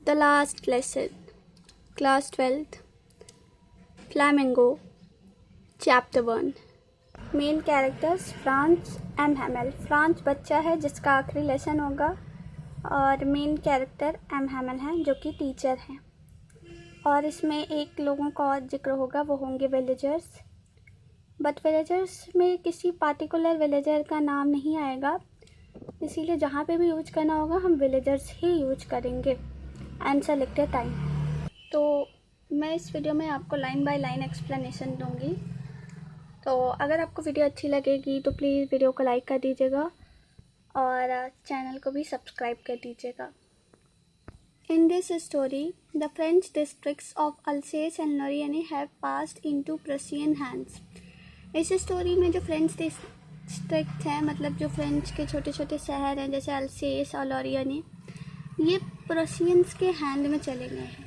The last lesson, class 12th, Flamingo, chapter 1. Main characters Franz M Hamel. Franz बच्चा है जिसका आखिरी lesson होगा और मेन कैरेक्टर एम हैमल हैं जो कि टीचर हैं. और इसमें एक लोगों का और जिक्र होगा, वो होंगे विलेजर्स. बट विलेजर्स में किसी पार्टिकुलर विलेजर का नाम नहीं आएगा, इसीलिए जहाँ पे भी यूज करना होगा हम विलेजर्स ही यूज करेंगे एंड सेलेक्टेड टाइम. तो मैं इस वीडियो में आपको लाइन बाय लाइन एक्सप्लेनेशन दूंगी. तो अगर आपको वीडियो अच्छी लगेगी तो प्लीज़ वीडियो को लाइक कर दीजिएगा और चैनल को भी सब्सक्राइब कर दीजिएगा. In this story, the French districts of Alsace and Lorraine have passed into Prussian hands. इस स्टोरी में जो फ्रेंच डिस्ट्रिक्ट हैं, मतलब जो फ्रेंच के छोटे छोटे शहर हैं जैसे अल्सेस और लॉरियने, ये प्रोसियंस के हैंड में चले गए हैं.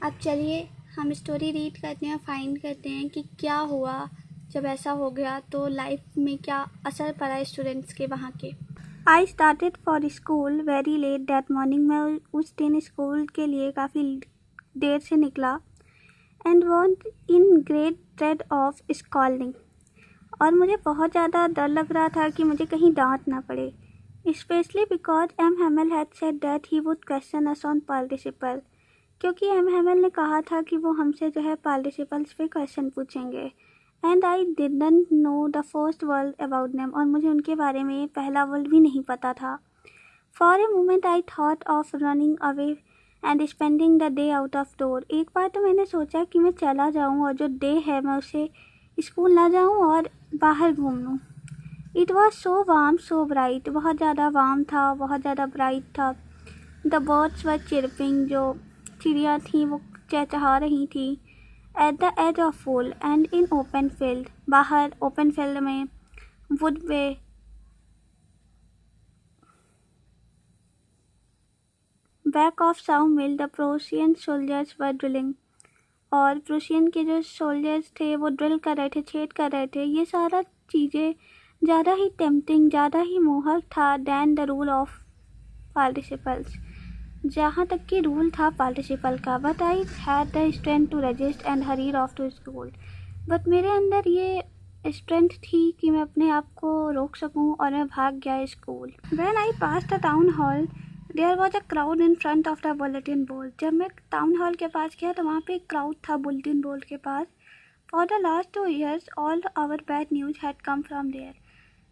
अब चलिए हम स्टोरी रीड करते हैं, फाइंड करते हैं कि क्या हुआ जब ऐसा हो गया, तो लाइफ में क्या असर पड़ा स्टूडेंट्स के वहाँ के. I started for school very let that morning. मैं उस दिन स्कूल के लिए काफ़ी देर से निकला. And want in great dread of scolding. और मुझे बहुत ज़्यादा डर लग रहा था कि मुझे कहीं डांट ना पड़े. Specially because M Hamel had said that he would question us on participle. क्योंकि एम हैमल ने कहा था कि वो हमसे जो है पार्टिसिपल्स पे क्वेश्चन पूछेंगे. And I didn't know the first word about them. और मुझे उनके बारे में पहला वर्ड भी नहीं पता था. For a moment I thought of running away and spending the day out of door. एक बार तो मैंने सोचा कि मैं चला जाऊँ और जो डे है मैं उसे स्कूल ना जाऊँ और बाहर घूम लूँ. It was so warm so bright. बहुत ज़्यादा वार्म था, बहुत ज़्यादा ब्राइट था. The birds were chirping. जो चिड़िया थी वो चहचहा रही थी. At the edge of full and in open field. बाहर ओपन फील्ड में wood way back of sound mill the Prussian soldiers were drilling. और प्रूशियन के जो सोल्जर्स थे वो ड्रिल कर रहे थे, छेद कर रहे थे. ये सारा चीज़ें ज़्यादा ही टेम्पटिंग, ज़्यादा ही मोहक था than the rule of participles, जहाँ तक कि रूल था पार्टिसिपल का. But I had the strength to resist and hurried off to school. बट मेरे अंदर ये स्ट्रेंथ थी कि मैं अपने आप को रोक सकूं और मैं भाग गया school. When I passed the town hall there was a crowd in front of the bulletin board. जब मैं टाउन हॉल के पास गया तो वहाँ पे एक क्राउड था बुलेटिन बोर्ड के पास. For the last 2 years all our bad news had come from there.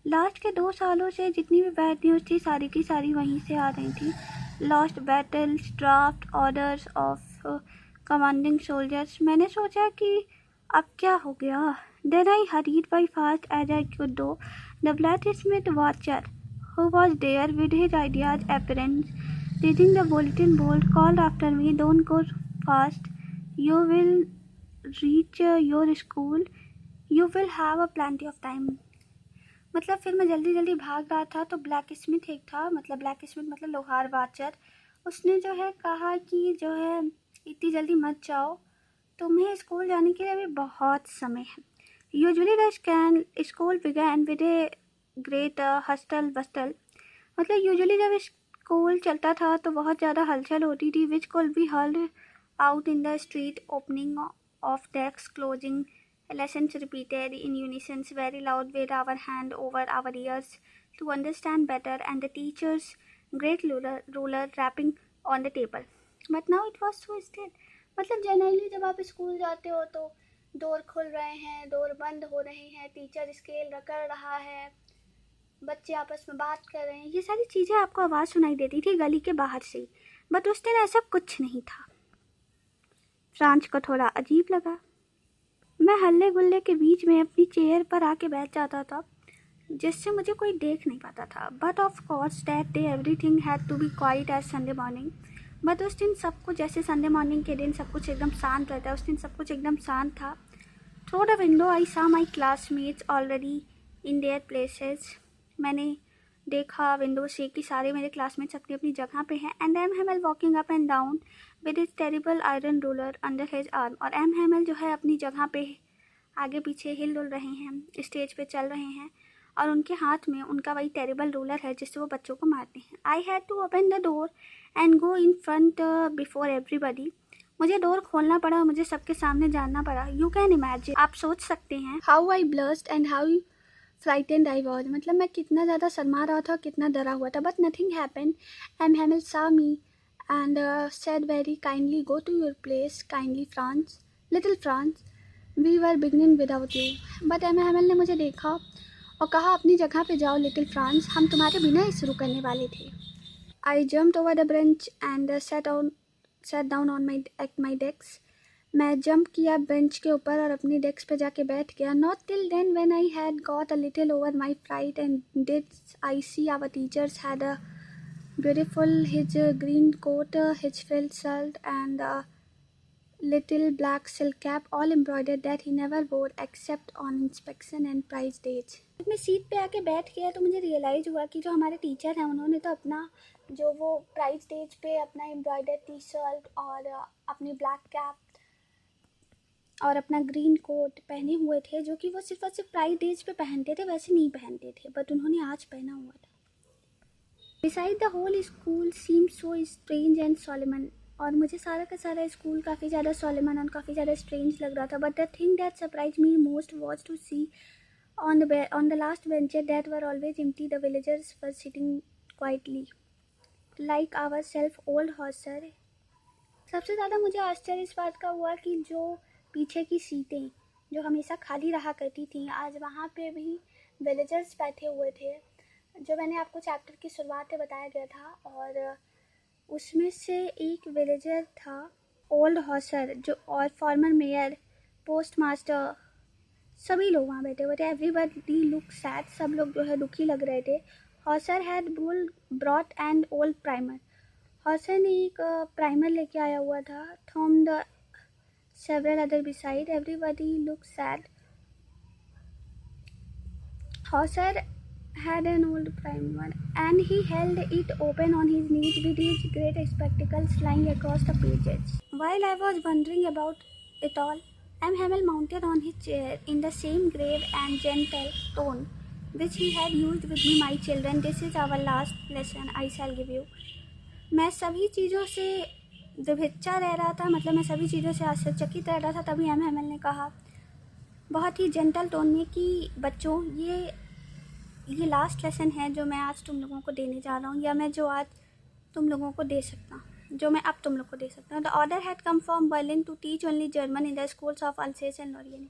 लास्ट के 2 सालों से जितनी भी बैड न्यूज़ थी सारी की सारी वहीं से आ रही थी. Lost battles, draft, orders of commanding soldiers. मैंने सोचा कि अब क्या हो गया. Then I hurried by fast as I could do. The blacksmith Wachter who was there with his ideas apparent, reading the bulletin board, called after me, don't go fast, you will reach your school, you will have a plenty of time. मतलब फिर मैं जल्दी जल्दी भाग रहा था तो black Smith एक था, मतलब ब्लैक स्मिथ मतलब लोहार वाचर. उसने जो है कहा कि जो है इतनी जल्दी मत जाओ, तुम्हें स्कूल जाने के लिए अभी बहुत समय है. Usually the school began with a great hustle bustle. मतलब यूजुअली जब स्कूल चलता था तो बहुत ज़्यादा हलचल होती थी. Which could be heard out in the street, opening of desk, closing, lessons repeated in unison, very loud with our hand over our ears to understand better, and the teacher's great ruler rapping on the table. But now it was so still. मतलब generally जब आप school जाते हो तो door खुल रहे हैं, door बंद हो रहे हैं, टीचर स्केल कर रहा है, बच्चे आपस में बात कर रहे हैं, ये सारी चीज़ें आपको आवाज़ सुनाई देती थी गली के बाहर से. बट उस दिन ऐसा कुछ नहीं था. फ्रांस को थोड़ा अजीब लगा. मैं हल्ले गुल्ले के बीच में अपनी चेयर पर आके बैठ जाता था जिससे मुझे कोई देख नहीं पाता था. But of course that day everything had to be quiet as Sunday morning. बट उस दिन सब कुछ, जैसे संडे मॉर्निंग के दिन सब कुछ एकदम शांत रहता है, उस दिन सब कुछ एकदम शांत था. थ्रू द विंडो आई सा my classmates already in their places. मैंने देखा विंडो से कि सारे मेरे क्लासमेट्स अपनी अपनी जगह पे हैं. And M Hamel walking up and down with his terrible iron ruler under his arm. और एम हैमल जो है अपनी जगह पे आगे पीछे हिल डुल रहे हैं, स्टेज पे चल रहे हैं और उनके हाथ में उनका वही टेरिबल रूलर है जिससे वो बच्चों को मारते हैं। I had to open the door and go in front before everybody. मुझे डोर खोलना पड़ा और मुझे सबके सामने जाना पड़ा। यू कैन इमेजिन, आप सोच सकते हैं, how I blessed and how frightened I was. मतलब मैं कितना ज़्यादा शर्मा रहा था, कितना डरा हुआ था। But nothing happened. एम हैमिल सा मी and said very kindly, go to your place, kindly France, little France, we were beginning without you. But M Hamel ने मुझे देखा और कहा, अपनी जगह पे जाओ लिटिल फ्रांस, हम तुम्हारे बिना ही शुरू करने वाले थे। I jumped over the bench and sat down on my desk. मैं जंप किया बेंच के ऊपर और अपनी डेस्क पे जाके बैठ गया। Not till then when I had got a little over my fright and did I see our teachers had a beautiful his green coat, his felt shirt and a little black silk cap all embroidered that he never wore except on inspection and prize days. जब मैं seat पे आके बैठ गया तो मुझे realise हुआ कि जो हमारे टीचर हैं उन्होंने तो अपना जो वो प्राइज डेज पे अपना एम्ब्रॉयडर्ड टी शर्ट और अपनी ब्लैक कैप और अपना ग्रीन कोट पहने हुए थे, जो कि वो सिर्फ और सिर्फ प्राइज डेज पे पहनते थे, वैसे नहीं पहनते थे, बट उन्होंने आज पहना हुआ था। Beside the whole school seemed so strange and solemn. और मुझे सारा का सारा स्कूल काफ़ी ज़्यादा सोलेमन और काफ़ी ज़्यादा स्ट्रेंज लग रहा था। But the thing that surprise me most was to see on the last benches that were always empty, the villagers were sitting quietly like ourselves old horser. सबसे ज़्यादा मुझे आश्चर्य इस बात का हुआ कि जो पीछे की सीटें जो हमेशा खाली रहा करती थी, आज वहाँ पे भी विलेजर्स बैठे हुए थे। जो मैंने आपको चैप्टर की शुरुआत में बताया गया था, और उसमें से एक विलेजर था ओल्ड हॉसर, जो और फॉर्मर मेयर, पोस्ट मास्टर, सभी लोग वहाँ बैठे हुए थे। एवरीबडी लुक सैड, सब लोग जो है दुखी लग रहे थे। Hauser had brought an old primer. Hauser ने एक प्राइमर लेके आया हुआ था। Them the several other beside, everybody look sad. Hauser had an old primer and he held it open on his knees with his great spectacles lying across the pages. While I was wondering about it all, M. Hamel mounted on his chair in the same grave and gentle tone which he had used with me. My children, this is our last lesson I shall give you. मैं सभी चीज़ों से दुभिच्चा रह रहा था, मतलब मैं सभी चीज़ों से आश्चर्यचकित रह रहा था। तभी एम हैमिल ने कहा बहुत ही जेंटल टोन में कि बच्चों, ये लास्ट लेसन है जो मैं आज तुम लोगों को देने जा रहा हूँ, या मैं जो आज तुम लोगों को दे सकता हूँ, जो मैं अब तुम लोग को दे सकता हूँ। The order had come from Berlin to teach only German in the schools of Alsace and Lorraine.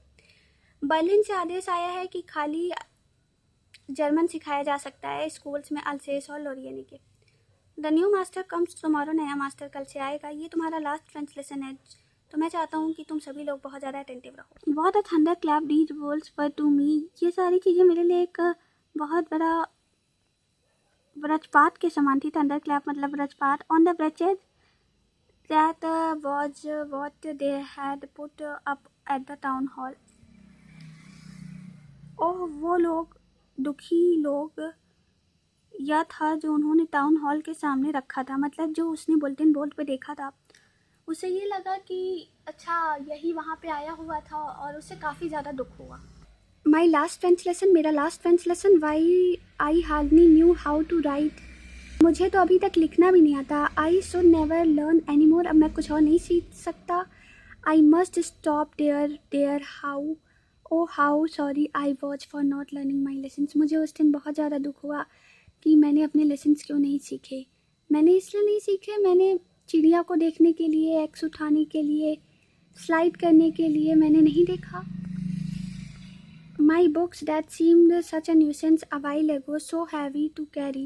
Berlin से आदेश आया है कि खाली जर्मन सिखाया जा सकता है स्कूल्स में अल्सेस और लोरियन के। The new master comes tomorrow, नया मास्टर कल से आएगा। ये तुम्हारा लास्ट फ्रेंच लेसन है, तो मैं चाहता हूँ कि तुम सभी लोग बहुत ज़्यादा अटेंटिव रहो। बहुत a thunder clap these words were to me. ये सारी चीज़ें मेरे लिए एक बहुत बड़ा वज्रपात के समान थी। थंडर क्लैप मतलब वज्रपात। On the breaches that was what they had put up at the town hall. Oh, वो लोग, दुखी लोग, यह था जो उन्होंने टाउन हॉल के सामने रखा था। मतलब जो उसने बुलेटिन बोर्ड पे देखा था, उसे ये लगा कि अच्छा यही वहाँ पे आया हुआ था, और उसे काफ़ी ज़्यादा दुख हुआ। माई लास्ट फ्रेंच लेसन, मेरा last French lesson, why I hardly knew how to write. मुझे तो अभी तक लिखना भी नहीं आता। I should never learn any more, अब मैं कुछ और नहीं सीख सकता। I must stop there how, oh how sorry I was for not learning my lessons. मुझे उस दिन बहुत ज़्यादा दुख हुआ कि मैंने अपने लेसन्स क्यों नहीं सीखे। मैंने इसलिए नहीं सीखे, मैंने चिड़िया को देखने के लिए, एक्स उठाने के लिए, स्लाइड करने के लिए मैंने नहीं देखा। My books that seemed such a nuisance a while ago so heavy to carry.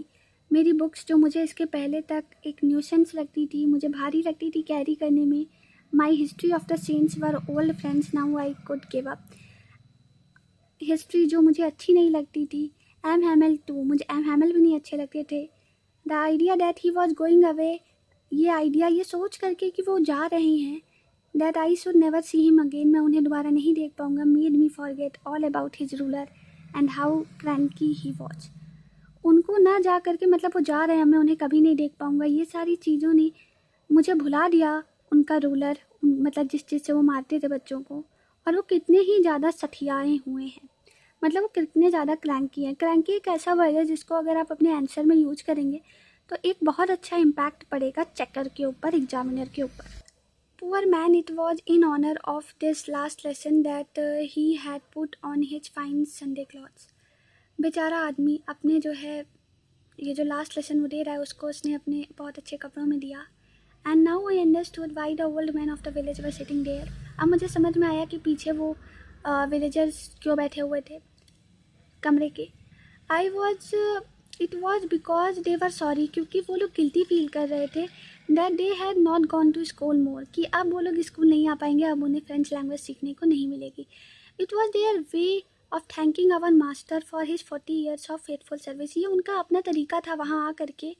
मेरी बुक्स जो मुझे इसके पहले तक एक न्यूसेंस लगती थी, मुझे भारी लगती थी कैरी करने में। My history of the saints were old friends, now I could give up. History जो मुझे अच्छी नहीं लगती थी, एम हैमिल टू, मुझे एम हैमिल भी नहीं अच्छे लगते थे। The idea that he was going away, ये आइडिया, ये सोच करके कि वो जा रहे हैं, that I should never see him again, मैं उन्हें दोबारा नहीं देख पाऊँगा, made me forget all about his ruler and how cranky he was. उनको ना जा करके, मतलब वो जा रहे हैं, मैं उन्हें कभी नहीं देख पाऊँगा, ये सारी चीज़ों ने मुझे भुला दिया उनका रूलर, मतलब जिस चीज़ से वो मारते थे बच्चों को, और वो कितने ही ज़्यादा सठियाए हुए हैं। मतलब वो कितने ज़्यादा क्रैंकी हैं। क्रैंकी एक ऐसा वर्ड है जिसको अगर आप अपने आंसर में यूज करेंगे तो एक बहुत अच्छा इम्पैक्ट पड़ेगा चेकर के ऊपर, एग्जामिनर के ऊपर। Poor man, it was in honour of this last lesson that he had put on his fine Sunday clothes. बेचारा आदमी अपने जो है ये जो लास्ट लेसन वो दे रहा है उसको उसने अपने बहुत अच्छे कपड़ों में दिया। And now I understood why the old man of the village were sitting there. अब मुझे समझ में आया कि पीछे वो विलेजर्स क्यों बैठे हुए थे कमरे के। I was it was because they were sorry, क्योंकि वो लोग गिल्टी फील कर रहे थे that they had not gone to school more, कि अब वो लोग स्कूल नहीं आ पाएंगे, अब उन्हें फ्रेंच लैंग्वेज सीखने को नहीं मिलेगी। It was their way of thanking our master for his 40 years of faithful service. ये उनका अपना तरीका था वहाँ आ करके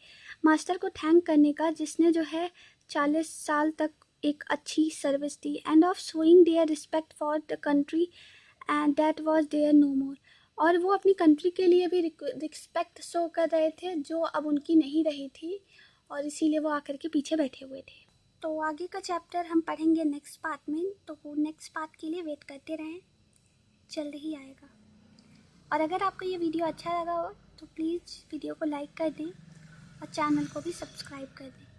मास्टर को थैंक करने का जिसने जो है 40 साल तक एक अच्छी सर्विस दी। And of showing their respect for the country and that was their no more. और वो अपनी कंट्री के लिए भी रिस्पेक्ट शो कर रहे थे जो अब उनकी नहीं रही थी, और इसीलिए वो आकर के पीछे बैठे हुए थे। तो आगे का चैप्टर हम पढ़ेंगे नेक्स्ट पार्ट में, तो नेक्स्ट पार्ट के लिए वेट करते रहें, जल्द ही आएगा। और अगर आपको ये वीडियो अच्छा लगा हो तो प्लीज़ वीडियो को लाइक कर दें और चैनल को भी सब्सक्राइब कर दें।